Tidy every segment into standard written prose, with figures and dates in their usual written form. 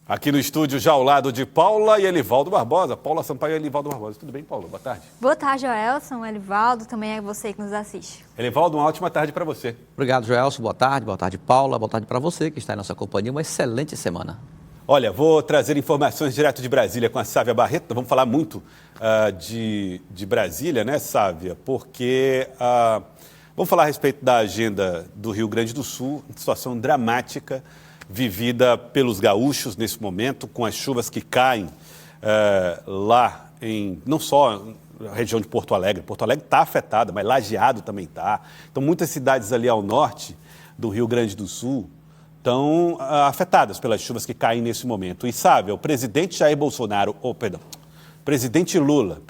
Aqui no estúdio, já ao lado de Paula e Elivaldo Barbosa. Paula Sampaio e Elivaldo Barbosa. Tudo bem, Paula? Boa tarde. Boa tarde, Joelson, Elivaldo, também é você que nos assiste. Elivaldo, uma ótima tarde para você. Obrigado, Joelson. Boa tarde, Paula. Boa tarde para você que está em nossa companhia. Uma excelente semana. Olha, vou trazer informações direto de Brasília com a Sávia Barreto. Vamos falar muito de Brasília, né, Sávia? Porque vamos falar a respeito da agenda do Rio Grande do Sul, situação dramática vivida pelos gaúchos nesse momento, com as chuvas que caem lá não só na região de Porto Alegre. Porto Alegre está afetada, mas Lajeado também está. Então, muitas cidades ali ao norte do Rio Grande do Sul estão afetadas pelas chuvas que caem nesse momento. E sabe, o presidente Jair Bolsonaro, presidente Lula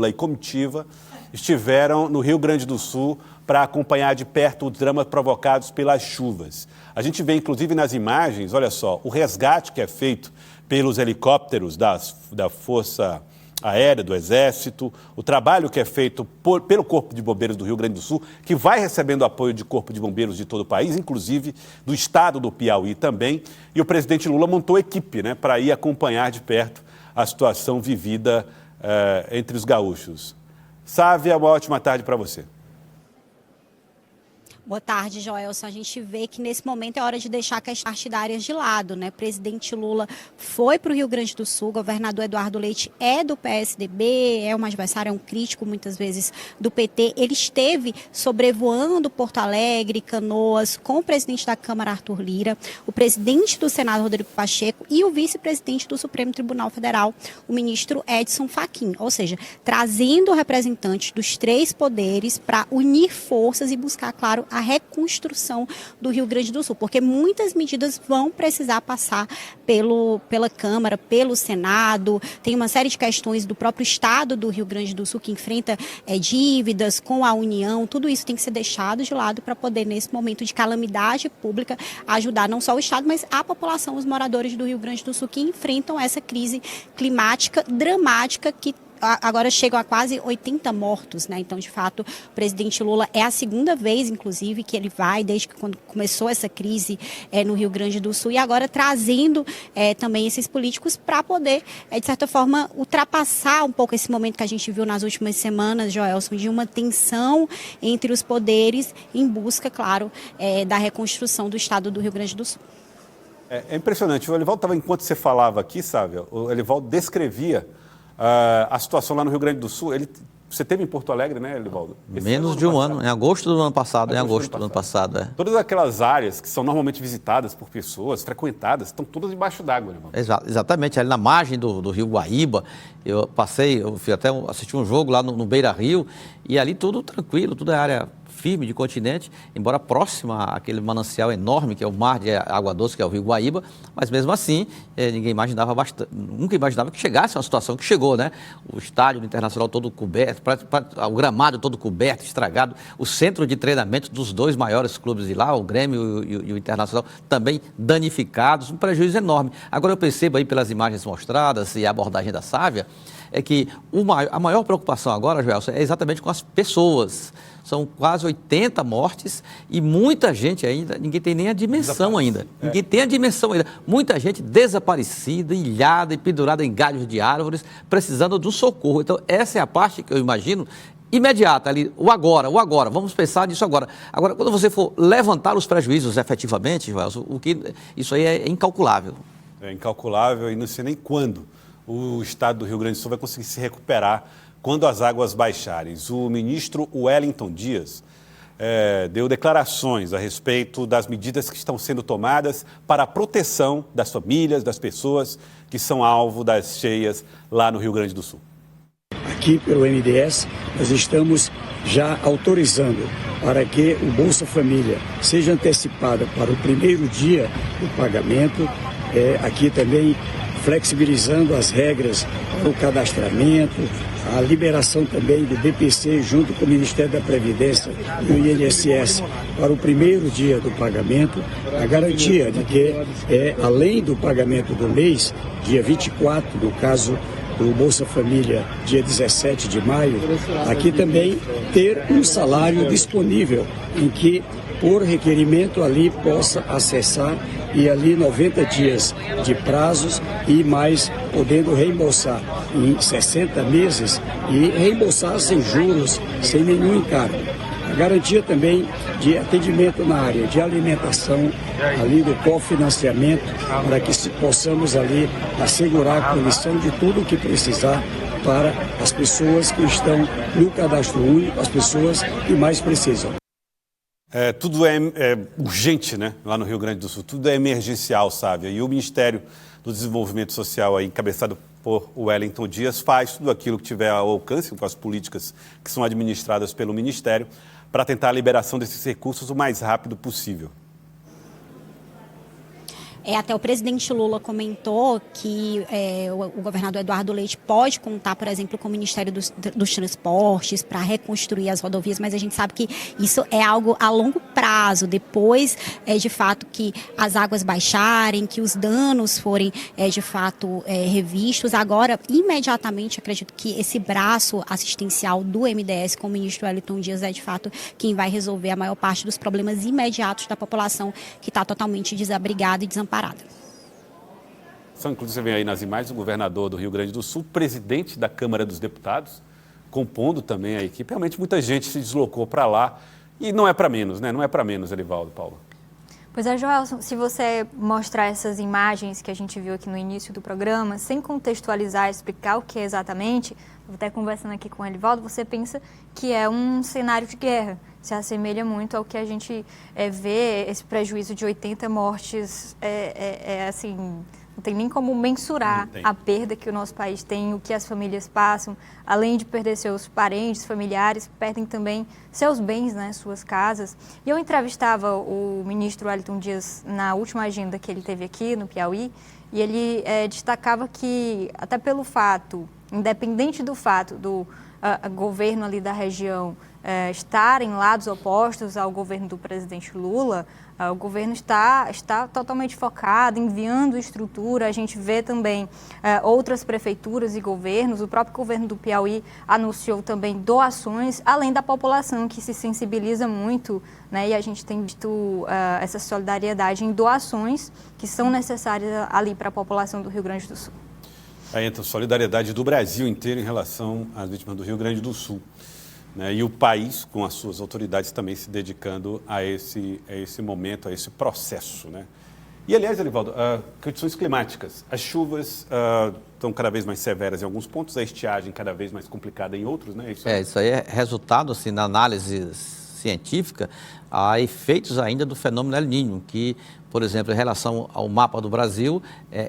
e comitiva estiveram no Rio Grande do Sul para acompanhar de perto os dramas provocados pelas chuvas. A gente vê, inclusive, nas imagens, olha só, o resgate que é feito pelos helicópteros da Força Aérea, do Exército, o trabalho que é feito pelo Corpo de Bombeiros do Rio Grande do Sul, que vai recebendo apoio de Corpo de Bombeiros de todo o país, inclusive do estado do Piauí também. E o presidente Lula montou equipe, né, para ir acompanhar de perto a situação vivida entre os gaúchos. Sávia, uma ótima tarde para você. Boa tarde, Joelson. A gente vê que nesse momento é hora de deixar questões partidárias de lado, né? Presidente Lula foi para o Rio Grande do Sul, governador Eduardo Leite é do PSDB, é um adversário, é um crítico muitas vezes do PT. Ele esteve sobrevoando Porto Alegre, Canoas, com o presidente da Câmara, Arthur Lira, o presidente do Senado, Rodrigo Pacheco, e o vice-presidente do Supremo Tribunal Federal, o ministro Edson Fachin. Ou seja, trazendo representantes dos três poderes para unir forças e buscar, claro, a reconstrução do Rio Grande do Sul, porque muitas medidas vão precisar passar pela Câmara, pelo Senado. Tem uma série de questões do próprio estado do Rio Grande do Sul que enfrenta dívidas com a União. Tudo isso tem que ser deixado de lado para poder, nesse momento de calamidade pública, ajudar não só o estado, mas a população, os moradores do Rio Grande do Sul que enfrentam essa crise climática dramática que agora chegam a quase 80 mortos, né? Então, de fato, o presidente Lula é a segunda vez, inclusive, que ele vai, desde que quando começou essa crise no Rio Grande do Sul, e agora trazendo também esses políticos para poder, de certa forma, ultrapassar um pouco esse momento que a gente viu nas últimas semanas, Joelson, de uma tensão entre os poderes em busca, claro, da reconstrução do estado do Rio Grande do Sul. É impressionante. O Elivaldo estava, enquanto você falava aqui, Sávia, o Elivaldo descrevia a situação lá no Rio Grande do Sul. Você esteve em Porto Alegre, né, Elivaldo? Menos de um ano, em agosto do ano passado. Todas aquelas áreas que são normalmente visitadas por pessoas, frequentadas, estão todas embaixo d'água, Elivaldo. Exatamente, ali na margem do Rio Guaíba. Eu fui até assistir um jogo lá no Beira Rio, e ali tudo tranquilo, tudo é área firme de continente, embora próxima àquele manancial enorme que é o mar de água doce, que é o Rio Guaíba, mas mesmo assim, nunca imaginava que chegasse a uma situação que chegou, né? O estádio do Internacional todo coberto, o gramado todo coberto, estragado, o centro de treinamento dos dois maiores clubes de lá, o Grêmio e o Internacional, também danificados, um prejuízo enorme. Agora eu percebo aí pelas imagens mostradas e a abordagem da Sávia, é que a maior preocupação agora, Joelson, é exatamente com as pessoas. São quase 80 mortes e muita gente ainda, ninguém tem nem a dimensão ainda. Ninguém tem a dimensão ainda. Muita gente desaparecida, ilhada e pendurada em galhos de árvores, precisando de um socorro. Então, essa é a parte que eu imagino imediata ali, o agora, vamos pensar nisso agora. Agora, quando você for levantar os prejuízos efetivamente, Joelson, isso aí é incalculável. É incalculável e não sei nem quando o estado do Rio Grande do Sul vai conseguir se recuperar quando as águas baixarem. O ministro Wellington Dias deu declarações a respeito das medidas que estão sendo tomadas para a proteção das famílias, das pessoas que são alvo das cheias lá no Rio Grande do Sul. Aqui pelo MDS, nós estamos já autorizando para que o Bolsa Família seja antecipada para o primeiro dia do pagamento, aqui também flexibilizando as regras para o cadastramento, a liberação também do BPC junto com o Ministério da Previdência e o INSS para o primeiro dia do pagamento, a garantia de que, além do pagamento do mês, dia 24, no caso do Bolsa Família, dia 17 de maio, aqui também ter um salário disponível em que, por requerimento, ali possa acessar e ali 90 dias de prazos e mais podendo reembolsar em 60 meses e reembolsar sem juros, sem nenhum encargo. A garantia também de atendimento na área de alimentação, ali do cofinanciamento, para que possamos ali assegurar a condição de tudo o que precisar para as pessoas que estão no cadastro único, as pessoas que mais precisam. Tudo é urgente, né? Lá no Rio Grande do Sul, tudo é emergencial, Sávia. E o Ministério do Desenvolvimento Social, aí, encabeçado por Wellington Dias, faz tudo aquilo que tiver ao alcance, com as políticas que são administradas pelo Ministério, para tentar a liberação desses recursos o mais rápido possível. Até o presidente Lula comentou que o governador Eduardo Leite pode contar, por exemplo, com o Ministério dos Transportes para reconstruir as rodovias, mas a gente sabe que isso é algo a longo prazo, depois, de fato, que as águas baixarem, que os danos forem, de fato, revistos. Agora, imediatamente, acredito que esse braço assistencial do MDS com o ministro Wellington Dias é, de fato, quem vai resolver a maior parte dos problemas imediatos da população que está totalmente desabrigada e desamparada. São, inclusive, você vê aí nas imagens o governador do Rio Grande do Sul, presidente da Câmara dos Deputados, compondo também a equipe. Realmente muita gente se deslocou para lá e não é para menos, né? Não é para menos, Elivaldo, Paulo. Pois é, Joelson, se você mostrar essas imagens que a gente viu aqui no início do programa, sem contextualizar, explicar o que é exatamente, eu até conversando aqui com o Elivaldo, você pensa que é um cenário de guerra. Se assemelha muito ao que a gente vê, esse prejuízo de 80 mortes, assim, não tem nem como mensurar a perda que o nosso país tem, o que as famílias passam, além de perder seus parentes, familiares, perdem também seus bens, né, suas casas. E eu entrevistava o ministro Wellington Dias na última agenda que ele teve aqui no Piauí, e ele destacava que, até pelo fato, independente do fato do governo ali da região estar em lados opostos ao governo do presidente Lula, o governo está totalmente focado, enviando estrutura. A gente vê também outras prefeituras e governos, o próprio governo do Piauí anunciou também doações, além da população que se sensibiliza muito, né? E a gente tem visto essa solidariedade em doações que são necessárias ali para a população do Rio Grande do Sul. Aí entra a solidariedade do Brasil inteiro em relação às vítimas do Rio Grande do Sul, né? E o país, com as suas autoridades, também se dedicando a esse momento, a esse processo, né? E, aliás, Elivaldo, condições climáticas. As chuvas estão cada vez mais severas em alguns pontos, a estiagem cada vez mais complicada em outros, né? Isso aí é resultado, assim, na análise científica, há efeitos ainda do fenômeno El Niño, que, por exemplo, em relação ao mapa do Brasil,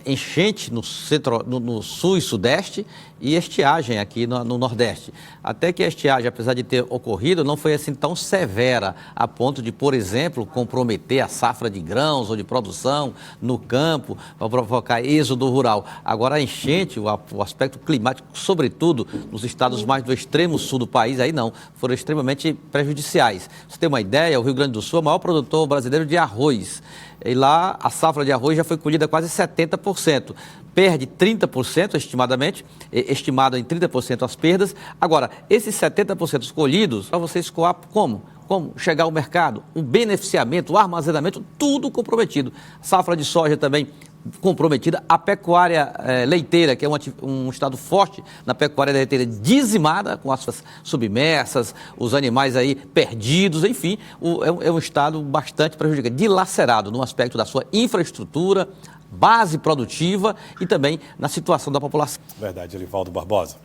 enchente no sul e sudeste e estiagem aqui no nordeste. Até que a estiagem, apesar de ter ocorrido, não foi assim tão severa a ponto de, por exemplo, comprometer a safra de grãos ou de produção no campo, para provocar êxodo rural. Agora, a enchente, o aspecto climático, sobretudo nos estados mais do extremo sul do país, aí não, foram extremamente prejudiciais. Você tem uma ideia, o Rio Grande do Sul é o maior produtor brasileiro de arroz. E lá a safra de arroz já foi colhida quase 70%. Perde 30%, estimado em 30% as perdas. Agora, esses 70% colhidos, para você escoar como? Como chegar ao mercado, o beneficiamento, o armazenamento, tudo comprometido. Safra de soja também comprometida. A pecuária leiteira, que é um estado forte na pecuária leiteira, dizimada, com as suas submersas, os animais aí perdidos, enfim, é um estado bastante prejudicado, dilacerado no aspecto da sua infraestrutura, base produtiva e também na situação da população. Verdade, Elivaldo Barbosa.